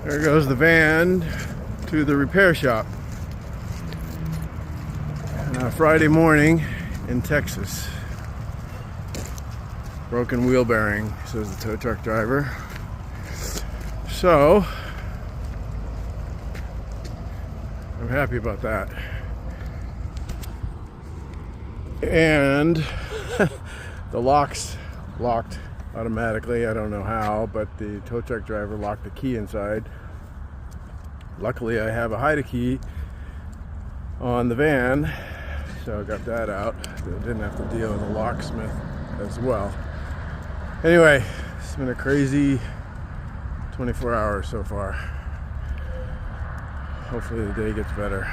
There goes the van to the repair shop. Friday morning in Texas. Broken wheel bearing, says the tow truck driver. So, I'm happy about that. And the lock's locked automatically. I don't know how, but the tow truck driver locked the key inside. Luckily, I have a hide key on the van, so I got that out. I didn't have to deal with a locksmith as well. Anyway, it's been a crazy 24 hours so far. Hopefully the day gets better.